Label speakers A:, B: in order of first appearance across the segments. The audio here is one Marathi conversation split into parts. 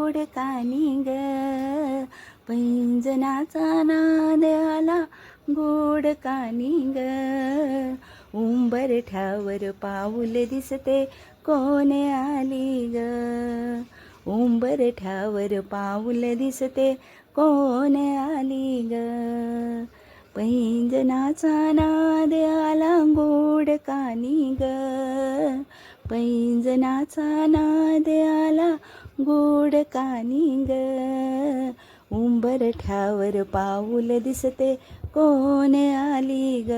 A: गोड कानी ग, पैंजनाचा नाद आला गोड कानी ग. उंबरठ्यावर पाऊल दिसते कोण आली ग, उंबरठ्यावर पाऊल दिसते कोण आली ग. पैंजनाचा नाद आला गोड कानी ग, पैंजनाचा नाद आला गोड कानी ग. उंबरठ्यावर पाऊल दिसते कोण आली ग,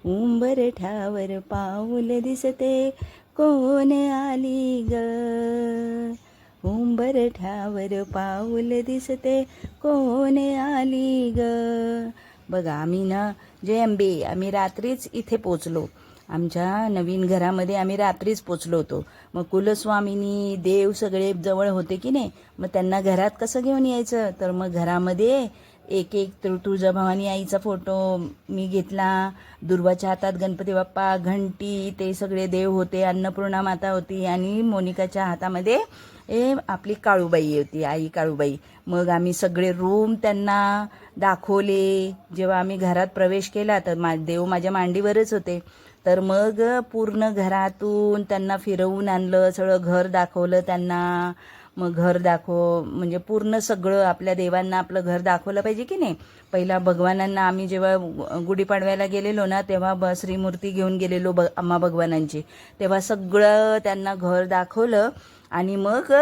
A: उंबरठ्यावर पाऊल दिसते कोण आली ग, उंबरठ्यावर पाऊल दिसते कोण आली ग. बघा आम्ही ना जय अंबे, आम्ही रात्रीच इथे पोचलो. आमच्या नवीन घरामध्ये आम्ही रात्रीच पोचलो होतो. मग कुलस्वामिनी देव सगळे जवळ होते की नाही, मग त्यांना घरात कसं घेऊन यायचं, तर मग घरामध्ये एक एक तुळजाभवानी आईचा फोटो मी घेतला, दुर्वाच्या हातात गणपती बाप्पा, घंटी, ते सगळे देव होते, अन्नपूर्णा माता होती आणि मोनिकाच्या हातामध्ये आपली काळूबाई होती, आई काळूबाई. मग आम्ही सगळे रूम त्यांना दाखवले. जेव्हा आम्ही घरात प्रवेश केला तर देव माझ्या मांडीवरच होते. तर मग पूर्ण घरातून त्यांना फिरवून आणलं, सगळं घर दाखवलं त्यांना. मग घर म्हणजे पूर्ण सगळं आपल्या देवांना आपलं घर दाखवलं पाहिजे की नाही. पहिला भगवानांना आम्ही जेव्हा गुढीपाडव्याला गेलेलो ना, तेव्हा श्रीमूर्ती घेऊन गेलेलो आम्हा भगवानांची, तेव्हा सगळं त्यांना घर दाखवलं आणि मग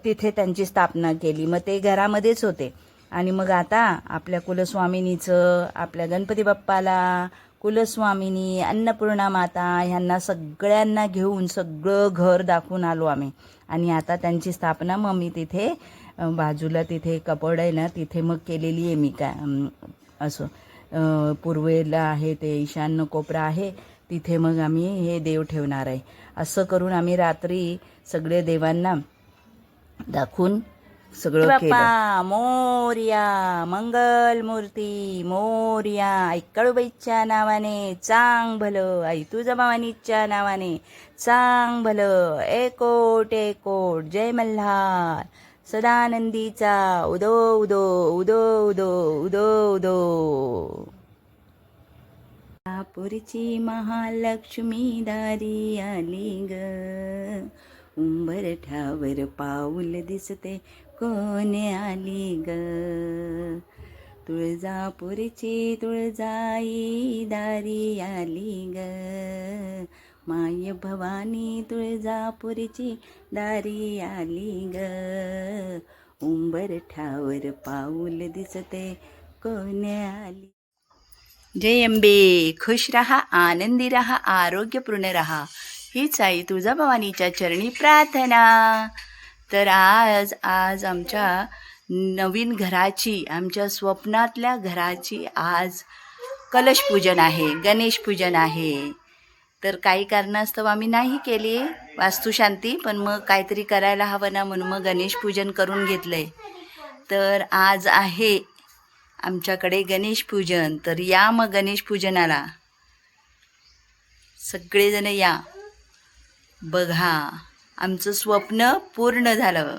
A: तिथे त्यांची स्थापना केली. मग ते घरामध्येच होते. आणि मग आता आपल्या कुलस्वामिनीचं, आपल्या गणपती बाप्पाला, कुलस्वामिनी, अन्नपूर्णा माता ह्यांना सगळ्यांना घेऊन सगळं घर दाखवून आलो आम्ही. आणि आता त्यांची स्थापना मग मी तिथे बाजूला तिथे कपाट आहे ना, तिथे मग केलेली आहे मी. असं पूर्वेला आहे ते ईशान्य कोपरा आहे, तिथे मग आम्ही हे देव ठेवणार आहे. असं करून आम्ही रात्री सगळे देवांना दाखवून सगळं केलं. बाप्पा मोर्या, मंगल मूर्ती मोर्या, आई काळूबाईच्या नावाने चांग भलं, आई तुळजाभवानीच्या नावाने चांग भलं, एकोट एकोट, जय मल्हार, सदानंदीचा उदो उदो उदो उदो उदो उदो. पुरची महालक्ष्मी दारी आली ग, उंबरठ्यावर पाऊल दिसते कोण आली ग. तुळजापूरची तुळजाई दारी आली ग, माय भवानी तुळजापूरची दारी आली ग. उंबरठ्यावर पाऊल दिसते कोण आली. जय अंबे, खुश रहा, आनंदी रहा, आरोग्यपूर्ण रहा, हीच आई तुळजाभवानीच्या चरणी प्रार्थना. तर आज आमच्या नवीन घराची, आमच्या स्वप्नातल्या घराची आज कलशपूजन आहे, गणेश पूजन आहे. तर काही कारणास्तव आम्ही नाही केली वास्तुशांती, पण मग काहीतरी करायला हवं ना, म्हणून मग गणेश पूजन करून घेतलंय. तर आज आहे आमच्याकडे गणेश पूजन. तर या मग गणेश पूजनाला सगळेजण या, बघा आमचं स्वप्न पूर्ण झालं.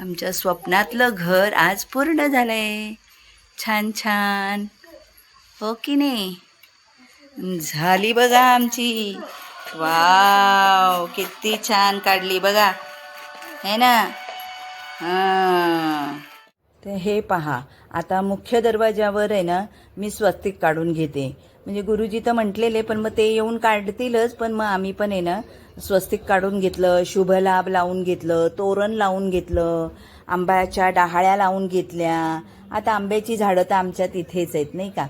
A: आमच्या स्वप्नातलं घर आज पूर्ण झालंय. छान छान, हो की नाही? झाली बघा आमची. वाव, किती छान काढली बघा, है ना. तर हे पहा, आता मुख्य दरवाजावर आहे ना मी स्वस्तिक काढून घेते. म्हणजे गुरुजी तर म्हटलेले, पण मग ते येऊन काढतीलच, पण मग आम्ही पण आहे ना स्वस्तिक काढून घेतलं, शुभलाभ लावून घेतलं, तोरण लावून घेतलं, आंब्याच्या डहाळ्या लावून घेतल्या. आता आंब्याची झाडं तर आमच्या तिथेच आहेत नाही का,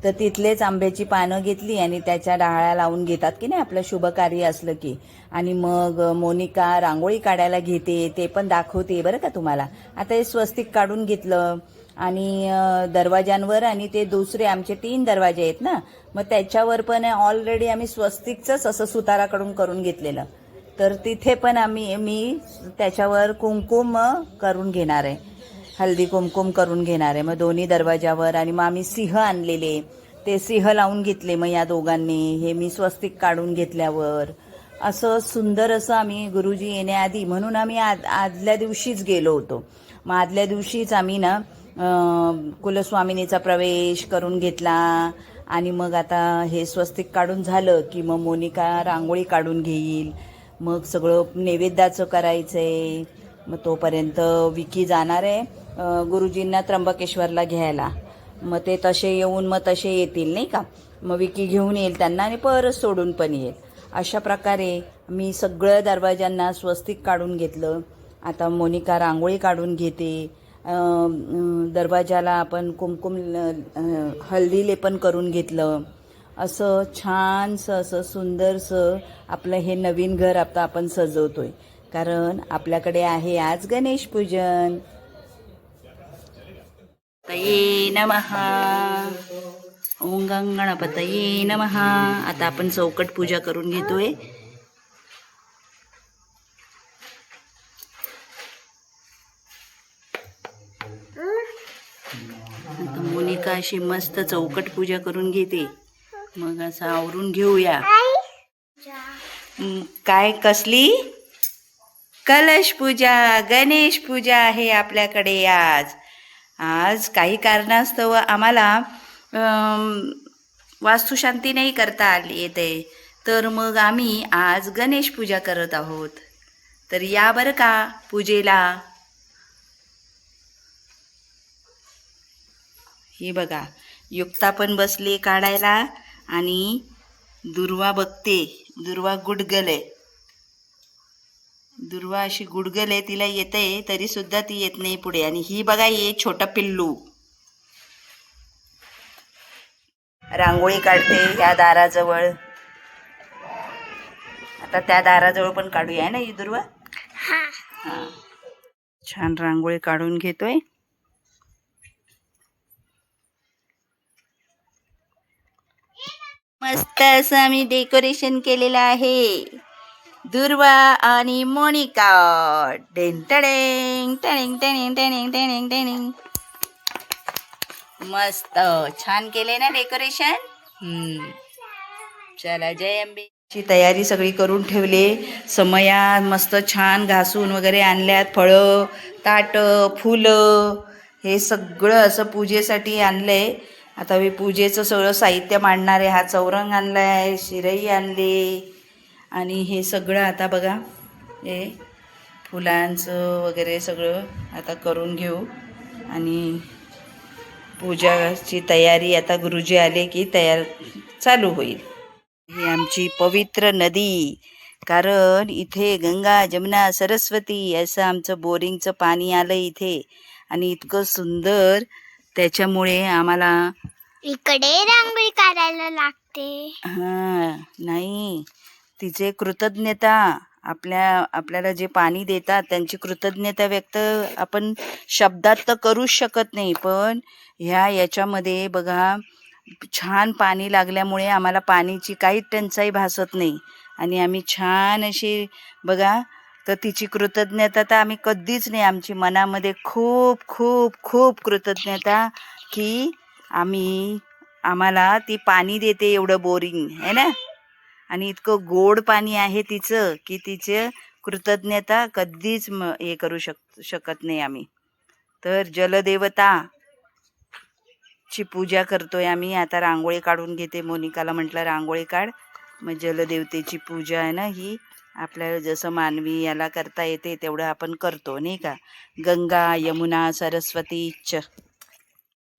A: तर तिथलेच आंब्याची पानं घेतली आणि त्याच्या डहाळ्या लावून घेतात की नाही आपलं शुभ कार्य असलं की. आणि मग मोनिका रांगोळी काढायला घेते, ते पण दाखवते बरं का तुम्हाला. आता हे स्वस्तिक काढून घेतलं आणि दरवाजांवर, आणि ते दुसरे आमचे 3 दरवाजे आहेत ना, मग त्याच्यावर पण ऑलरेडी आम्ही स्वस्तिकचंच असं सुताराकडून करून घेतलेलं. तर तिथे पण मी त्याच्यावर कुंकुम करून घेणार आहे, हळदी कुंकुम करून घेणार आहे. मग दोन्ही दरवाजावर. आणि मग आम्ही सिंह आणलेले, ते सिंह लावून घेतले मग या दोघांनी. हे मी स्वस्तिक काढून घेतल्यावर असं सुंदर असं आम्ही गुरुजी येण्याआधी म्हणून आम्ही आदल्या दिवशीच गेलो होतो. मग आदल्या दिवशीच आम्ही ना कुलस्वामिनीचा प्रवेश करून घेतला. आणि मग आता हे स्वस्तिक काढून झालं की मग मोनिका रांगोळी काढून घेईल. मग सगळं नैवेद्याचं करायचं आहे. मग तोपर्यंत विकी जाणार आहे गुरुजींना त्र्यंबकेश्वरला घ्यायला. मग ते तसे येऊन मग तसे येतील नाही का. मग विकी घेऊन येईल त्यांना आणि परत सोडून पण येईल. अशा प्रकारे मी सगळं दरवाजांना स्वस्तिक काढून घेतलं. आता मोनिका रांगोळी काढून घेते. दरवाजाला आपण कुमकुम हळदी लेपन करून घेतलं. असं छानसं असं सुंदरसं आपलं हे नवीन घर आता आपण सजवतोय. कारण आपल्याकडे आहे आज गणेश पूजन. तये नमः. ओम गणपतये नमः. आता आपण चौकट पूजा करून घेतोय. आता मोनिका अशी मस्त चौकट पूजा करून घेते. मग असं आवरून घेऊया. काय कसली कलश पूजा, गणेश पूजा आहे आपल्याकडे आज. आज काही कारणास्तव आम्हाला वास्तुशांती नाही करता आली येते, तर मग आम्ही आज गणेश पूजा करत आहोत. तर या बरं का पूजेला. हे बघा युक्ता पण बसली काढायला आणि दुर्वा बघते. दुर्वा गुडगले. दुर्वा अशी गुडगले, तिला येते तरी सुद्धा ती येत नाही पुढे. आणि ही बघा ये छोटा पिल्लू रांगोळी काढते या दाराजवळ. आता त्या दाराजवळ पण काढूया ना ही दुर्वा. हा छान रांगोळी काढून घेतोय. मस्त असं आम्ही डेकोरेशन केलेलं आहे. दुर्वा आणि मोनिका. टेंग टेंग टेंग टेंग टेंग टेंग टेंग. मस्त छान केले ना डेकोरेशन. चला जय अंबे. ची तयारी सगळी करून ठेवले. समया मस्त छान घासून वगैरे आणल्यात. फळं, ताट, फुलं हे सगळं असं पूजेसाठी आणलंय. आता मी पूजेचं सगळं साहित्य मांडणार आहे. हा चौरंग आणलाय, शिरई आणली आणि हे सगळं आता बघा हे फुलांचं वगैरे सगळं आता करून घेऊ. आणि पूजाची तयारी आता गुरुजी आले की तयार चालू होईल. ही आमची पवित्र नदी. कारण इथे गंगा, जमुना, सरस्वती असं आमचं बोरिंगचं पाणी आलं इथे. आणि इतकं सुंदर त्याच्यामुळे आम्हाला
B: इकडे रांगोळी काढायला लागते.
A: नाही, तिचे कृतज्ञता आपल्याला जे पाणी देतात त्यांची कृतज्ञता व्यक्त आपण शब्दात तर करूच शकत नाही. पण याच्यामध्ये बघा छान पाणी लागल्यामुळे आम्हाला पाणीची काही टंचाई भासत नाही. आणि आम्ही छान अशी बघा, तर तिची कृतज्ञता तर आम्ही कधीच नाही. आमची मनामध्ये खूप खूप खूप कृतज्ञता की आम्हाला ती पाणी देते एवढं बोरिंग आहे ना. आणि इतकं गोड पाणी आहे तिचं की तिचं कृतज्ञता कधीच हे करू शकत नाही आम्ही. तर जलदेवता ची पूजा करतोय आम्ही. आता रांगोळी काढून घेते. मोनिकाला म्हटलं रांगोळी काढ. मग जलदेवतेची पूजा आहे ना ही. आपल्याला जसं मानवी याला करता येते तेवढं आपण करतो नाही का. गंगा, यमुना, सरस्वतीच.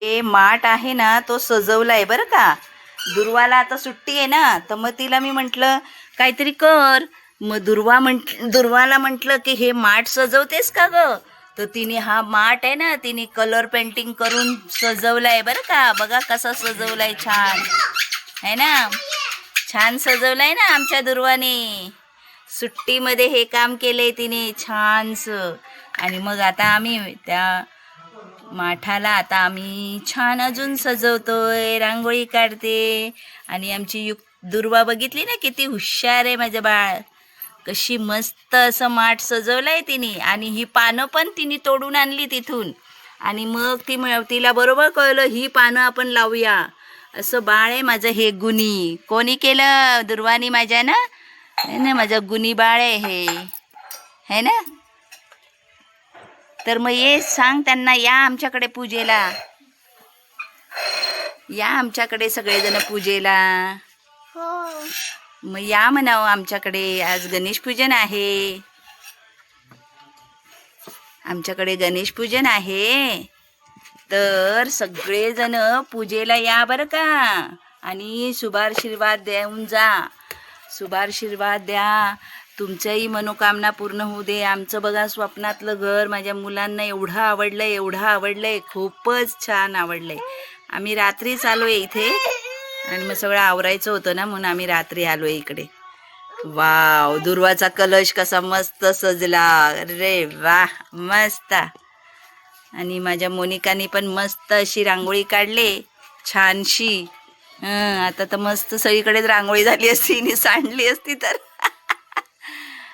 A: हे माठ आहे ना तो सजवलाय बरं का. दुर्वाला आता सुट्टी आहे ना, तर मग तिला मी म्हटलं काहीतरी कर. मग दुर्वाला म्हटलं की हे माठ सजवतेस का ग. तर तिने हा माठ आहे ना तिने कलर पेंटिंग करून सजवलाय बरं का. बघा कसा सजवलाय छान आहे ना. छान सजवलाय ना आमच्या दुर्वाने. सुट्टीमध्ये हे काम केलंय तिने छानसं. आणि मग आता आम्ही त्या माठाला आता आम्ही छान अजून सजवतोय. रांगोळी काढते. आणि आमची दुर्वा बघितली ना किती हुशार आहे माझं बाळ. कशी मस्त असं माठ सजवलंय तिने. आणि ही पानं पण तिने तोडून आणली तिथून. आणि मग तिला बरोबर कळलं ही पानं आपण लावूया. असं बाळ आहे माझं हे गुणी. कोणी केलं? दुर्वानी माझ्या ना. है ना, माझा गुणी बाळ आहे हे, है ना. तर मग ये सांग त्यांना, या आमच्याकडे पूजेला, या आमच्याकडे सगळेजण पूजेला.
B: हो.
A: मग या म्हणावं आमच्याकडे, आज गणेश पूजन आहे. आमच्याकडे गणेश पूजन आहे, तर सगळेजण पूजेला या बरं का. आणि शुभाशीर्वाद देऊन जा, शुभाशीर्वाद द्या. तुमच्याही मनोकामना पूर्ण होऊ दे. आमचं बघा स्वप्नातलं घर माझ्या मुलांना एवढं आवडलंय, एवढं आवडलंय, खूपच छान आवडलंय. आम्ही रात्रीच आलोय इथे, आणि मग सगळं आवरायचं होतं ना, म्हणून आम्ही रात्री आलोय इकडे. वाव, दुर्वाचा कलश कसा मस्त सजला, रे वा, मस्त. आणि माझ्या मोनिकानी पण मस्त अशी रांगोळी काढली, छानशी. आता तर मस्त सगळीकडेच रांगोळी झाली असती आणि सांडली असती तर.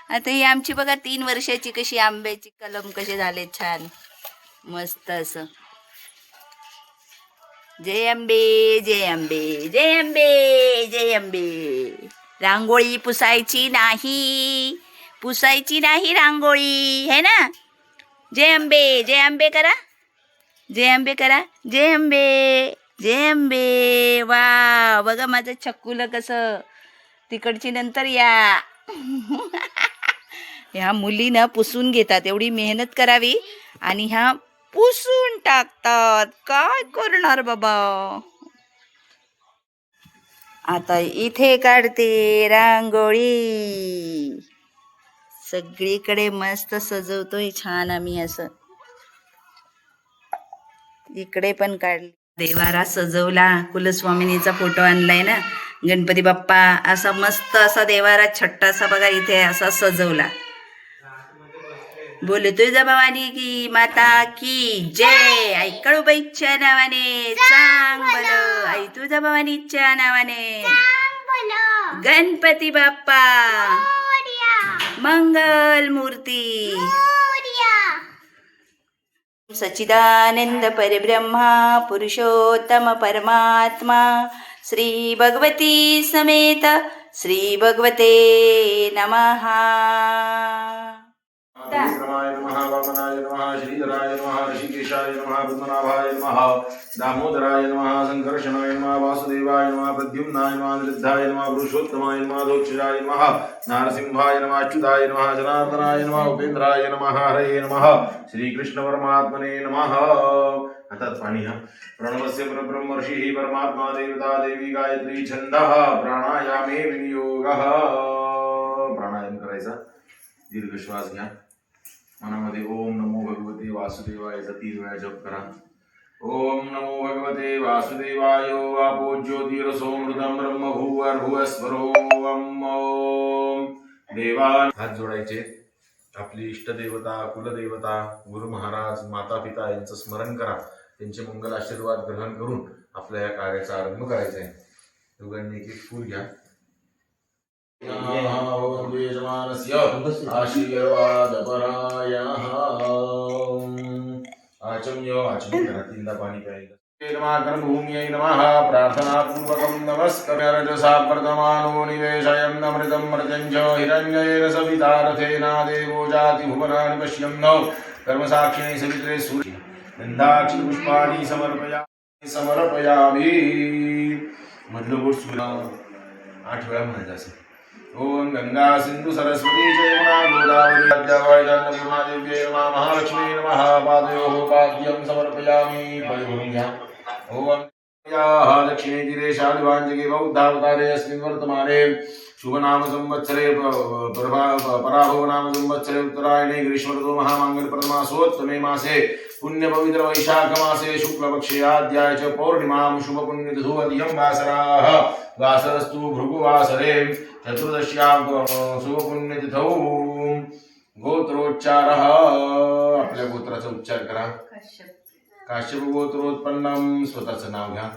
A: आता ही आमची बघा 3 वर्षाची कशी आंब्याची कलम कसे झाले छान मस्त असं. जय अंबे, जय अंबे, जय अंबे, जय अंबे. रांगोळी पुसायची नाही, पुसायची नाही रांगोळी, है ना. जय अंबे, जय अंबे करा, जय अंबे करा, जय अंबे, जय अंबे. वा, बघा माझं छक्कूला कसं. तिकडची नंतर या. ह्या मुली ना पुसून घेतात, एवढी मेहनत करावी आणि ह्या पुसून टाकतात. काय करणार बाबा. आता इथे काढते रांगोळी, सगळीकडे मस्त सजवतोय छान आम्ही असं. इकडे पण काढली, देवारा सजवला, कुलस्वामिनीचा फोटो आणलाय ना, गणपती बाप्पा असा मस्त असा देवारा छट्टासा बघा इथे असा सजवला. बोले तुळजाभवानी की माता की जय. आई कडूबाईच्या नावाने चांग भलं, आई तुळजाभवानीच्या नावाने गणपती बाप्पा मंगल मूर्ती. सच्चिदानंद परब्रह्मा पुरुषोत्तम परमात्मा श्री भगवती समेत श्री भगवते नमः.
C: विक्रमाय नमः, वामनाय नमः, श्रीधराय नमः, ऋषिकेशाय नमः, पद्मनाभाय नमः, दामोदराय नमः, संकर्षणाय नमः, वासुदेवाय नमः, प्रद्युम्नाय नमः, निरुद्धाय नमः, पुरुषोत्तमाय नमः, दोक्षराय नमः, नारसिंहाय नमः, अच्युताय नमः, जनार्दनाय नमः, उपेंद्राय नमः, हरे नमः, श्रीकृष्ण परमात्मने नमः. हातात पाणी घ्या. प्रणवस्य परब्रह्म ऋषिः परमात्मा देवता देवी गायत्री छंदः प्राणायामे विनियोगः. प्राणायाम करायचा, दीर्घ श्वास घ्या. मनामध्ये ओम नमो भगवते वासुदेवायचा 3 वेळा जप करा. ओम नमो भगवते वासुदेवाय. आपो ज्योतिरसोमृतम ब्रह्म भूर्भुवस्वरो ओम. देवा हात जोडायचे. आपली इष्टदेवता, कुलदेवता, गुरु महाराज, माता पिता यांचं स्मरण करा. त्यांचे मंगल आशीर्वाद ग्रहण करून आपल्या या कार्याचा आरंभ करायचा आहे. दोघांनी एक एक फूल घ्या. आशीर्वाद परायः. आचम्य आचमन करा. 3दा पाणी प्यायचं. कर्मभूम्यै नमः. प्रार्थनापूर्वकं नमस्कार. रजसा प्रथमानो निवेशयन् अमृतं मर्त्यञ्च हिरण्येन सविता रथेना देवो जाति भुवनानि पश्यन्नो. कर्मसाक्षिणे सवित्रे सूर्ये गन्धाक्षि पुष्पाणि समर्पयामि. मधलं बोट सुरा 8 वेळा म्हणायचं असेल. ओम गंगा सिंधु सरस्वती जयमुना गोदावरी अद्यावय अन्नपूर्णा देव्यै नमः. महालक्ष्मी नमः. पादयोः पाद्यं समर्पयामि. परिभूमि घ्या. ओम या लक्ष्मी तीरे शालिवांजगे बौद्धावतारे अस्मिन् वर्तमाने शुभनाम संवत्सरे पराभव नाम संवत्सरे उत्तरायणे ग्रीष्मऋतु महामंगलप्रदमासोत्तमे मासे पुण्यपवित्र वैशाख मासे शुक्लपक्षे आद्याय च पौर्णिमां शुभपुण्यतिथो अधियं वासराः. वासरस्तु भृगुवासरे चतुर्दश्यां शुभपुण्यतिथौ. गोत्रोच्चारः. आपल्या गोत्राचा उच्चार करा. काश्यप गोत्रोत्पन्नम. स्वतःचं नाव घ्या.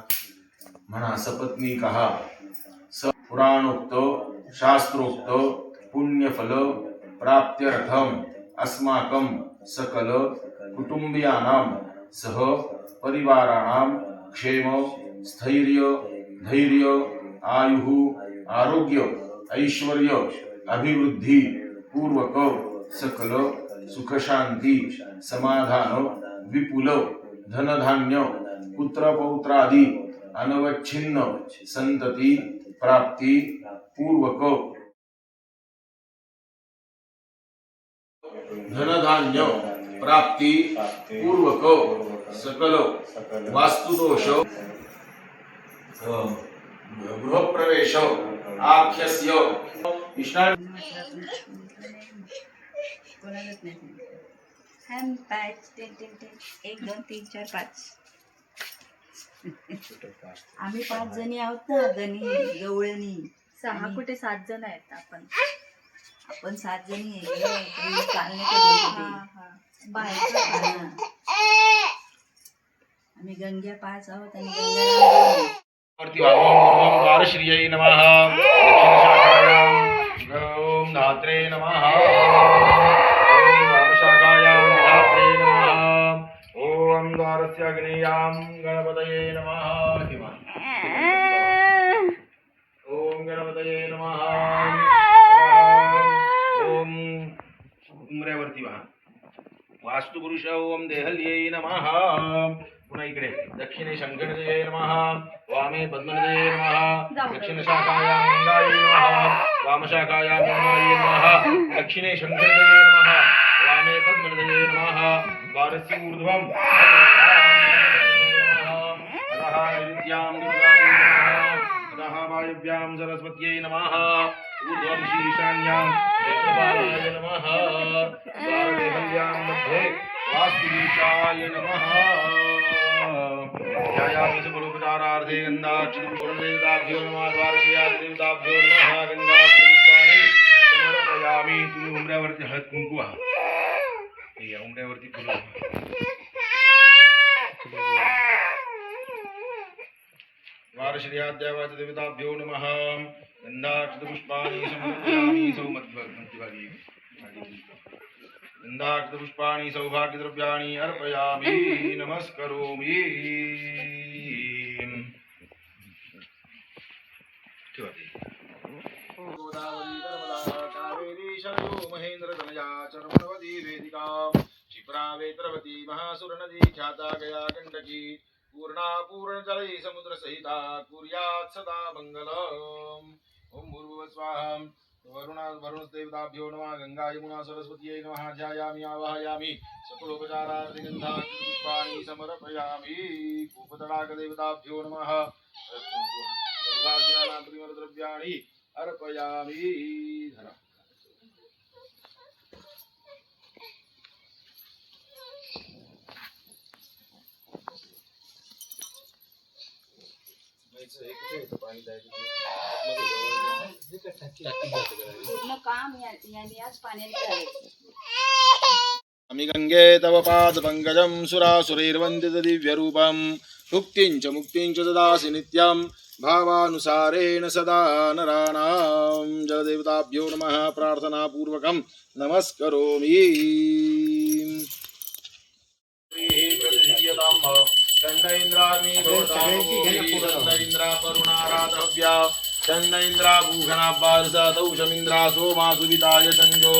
C: म्हणा सपत्नीकः. पुराणोक्त शास्त्रोक्त पुण्यफल प्राप्त्यर्थम अस्माकं सकल कुटुंबियानां सह परिवाराणां क्षेम स्थैर्य धैर्य आयुः आरोग्य ऐश्वर्य अभिवृद्धी पूर्वक सकल सुख शांती समाधान विपुल धनधान्य पुत्र पौत्रादि अनवच्छिन्न संतति प्राप्ति पूर्वक धनधान्य प्राप्ति पूर्वक सकल वास्तुदोष गृहप्रवेश आख्यस्य इष्टा
A: हम 5 1 2 3 4 5 आम्ही 5 जणी आहोत ना गणी गवळणी
D: 6 कुठे 7 जण आहेत आपण.
A: आपण 7 जणी आहे चालणे
D: बाहेर
A: आम्ही गंग्या 5 आहोत आणि गंगाराम 2.
C: वारश्रियै नमः दक्षिणशाखायां ओम धात्रे नमः ओम वामशाखायां धात्रे नमः ओम द्वारस्य अग्नेयां गणपतये नमः ओम गणपतये नमः ओम उमऱ्यावरती वाहा वास्तुपुरुष ओम देहल्यै नमः पुन्हा इकडे दक्षिणे शंकरदेवे नमः वामे पद्मदेवे नमः दक्षिणशाखायां गंगायै नमः वामशाखायां गंगायै नमः दक्षिणे शंकरदेवे नमः वामे पद्मदेवे नमः द्वारस्य ऊर्ध्वं अधः नैऋत्यां दुर्गायै नमः अधः वायव्यां सरस्वत्यै नमः ऊर्ध्वं शीर्षाण्यां नेत्रपालाय नमः द्वारदेहल्यां मध्ये वास्तुदीशाय नमः ध्यायामि सुबलोपचारार्थे गन्धाक्षिपुष्पदेवताभ्यो नमः द्वारशयादेवताभ्यो नमः गंगापुष्पाणि समर्पयामि. तुम्ही उमऱ्यावरती हळद कुंकू वाहा. या उमऱ्यावरती फुलं द्वारशयादेवताभ्यो नमः गन्धाक्षिपुष्पाणि समर्पयामि. सौमद्भागी गन्धाक्षिपुष्पाणि सौभाग्यद्रव्याणि अर्पयामि नमस्करोमि. गोदावरी नर्मदा कावेरी शरयो महेन्द्रतनया चर्मणवती वेदिका क्षिप्रा वेत्रवती महासुरनदी ख्याता गया गण्डकी पूर्णा पूर्णजलै समुद्रसहिता कुर्यात् सदा मङ्गलम्. ओम भूर्भुवस्वाहा. वरुणदेवताभ्यो नमः गंगा यमुना सरस्वत्यै नमः ध्यायामि आवाहयामि सकलोपचारार्थे गन्धाक्षिपुष्पाणि समर्पयामि. कूपतडागदेवताभ्यो नमः सौभाग्यानां परिमलद्रव्याणि अर्पयामि. धरा
A: पूर्ण काम यांनी आज पाण्याने करायचं.
C: आम्ही गंगे तव पाद पंकजं सुरासुरैर्वन्दित दिव्यरूपं भुक्तिंच मुक्तिंच ददासि नित्यं भावानुसारेण सदा नराणां. जलदेवताभ्यो नमः प्रार्थनापूर्वकं नमस्करोमि. चंड इंद्राग्नि चंड इंद्रा करुणाराधव्या चंड इंद्रा भूषणाब्बारसा तौषमिंद्रा सोमा सुविताय संजो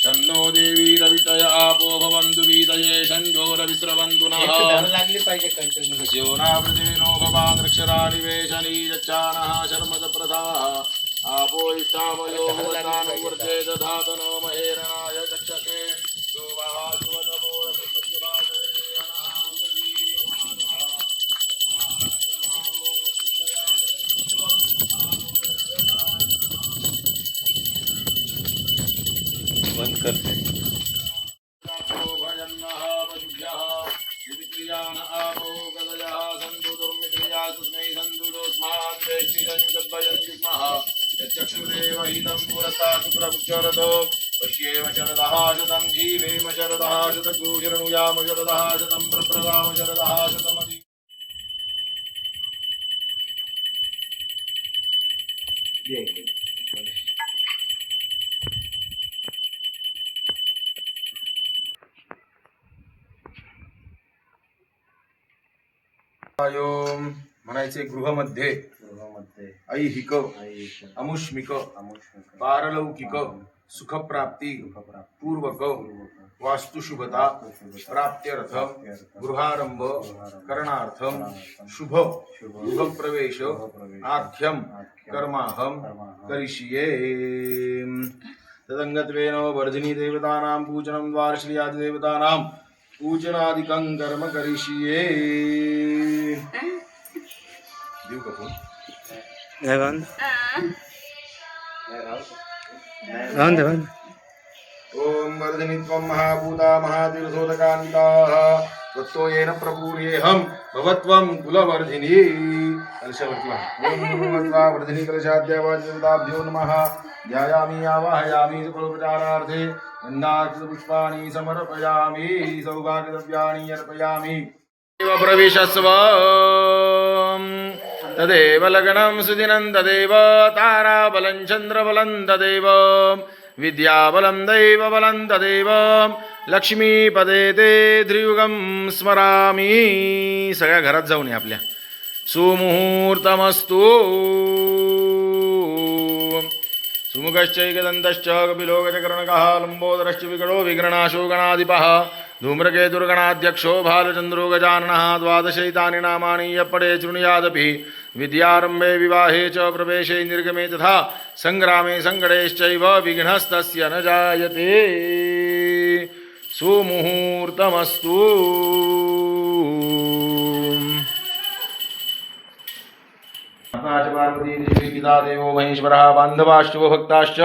C: शन्नो देवी रवितय आपो भवन्तु वीतये संजो रविस्रवन्तु नः योना पृथिवीनो भवानक्षरानिवेशनी यच्चानः शर्मद प्रदाः आपो इष्टामयो भवतानुवर्ते दधातनो महेरणाय चक्षसे जो वहा सुवनमो
E: बंद करते
C: चक्षुरेव हितं पुरस्ता शुक्रमुच्चरतो पश्येम शरदः शतं जीवेम शरदः शतको शरणुयाम शरदः शतं प्रप्रदाम शरदः शतमति. म्हणायचे गृहमध्ये ऐहिक अमुष्मिक पारलौकिक सुखप्राप्ती पूर्वक वास्तुशुभता प्राप्त्यर्थ गृहारंभ करणार्थम शुभ गृहप्रवेश आख्यम कर्माहम करिष्ये तदंगत्वेन वर्धिनी देवतानां पूजनं द्वारश्री देवतानां पूजनादिकं कर्म करिष्ये देव का फोन ओम वर्धिनी त्वं महाभूता महातीर्थोदकान्ताः त्वत्तो येन प्रपूर्येऽहं भवत्वं कुलवर्धिनी कलशवर्त्वा ओम वर्धिनी कलशाद्यावादेवताभ्यो नमः ध्यायामि आवाहयामि सकलोपचारार्थे गन्धाक्षपुष्पाणि समर्पयामि सौभाग्यद्रव्याणि अर्पयामि प्रविशस्व तदेव लग्नं सुदिनं तदेव ताराबलं चन्द्रबलं तदेव विद्याबलं दैवबलं तदेव लक्ष्मीपदे ते त्रियुगं स्मरामि सगळ्या घरात जाऊन ये आपल्या सुमुहूर्तमस्तु सुमुखश्चैकदन्तश्च कपिलो गजकर्णकः लम्बोदरश्च विकटो विघ्ननाशो गणाधिपः धूम्रकेतुर्गणाध्यक्षो भालचन्द्रो गजाननः द्वादशैतानि नामानि यप्पडे शृणुयादपि विद्यारम्भे विवाहे च प्रवेशे निर्गमे तथा सङ्ग्रामे सङ्कटेश्चैव विघ्नस्तस्य न जायते सुमुहूर्तमस्तु पार्वती पिता देवो महेश्वरः बान्धवाश्च भक्ताश्च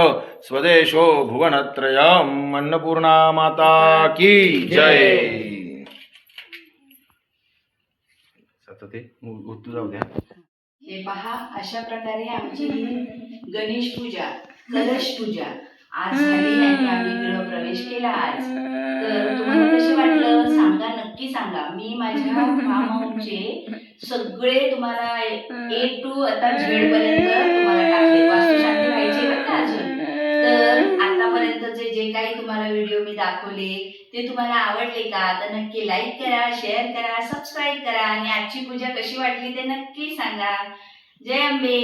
C: स्वदेशो भुवनत्रयम् अन्नपूर्णा माता की जय सतते उत्तू जाऊ द्या
A: हे पहा अशा प्रकारे आमची गणेश पूजा कलश पूजा आज झाली आणि आम्ही गृहप्रवेश केला आज. तर तुम्हाला कसं वाटलं सांगा, नक्की सांगा. मी माझ्या फार्महाऊसचे सगळे तुम्हाला A to आता Z पर्यंत तुम्हाला टाकले. वास्तुशांती व्हायची बरं का अजून. तर आतापर्यंतचे जे काही तुम्हाला व्हिडिओ मी दाखवले ते तुम्हाला आवडले का? तर नक्की लाईक करा, शेअर करा, सबस्क्राईब करा आणि आजची पूजा कशी वाटली ते नक्की सांगा. जय अंबे.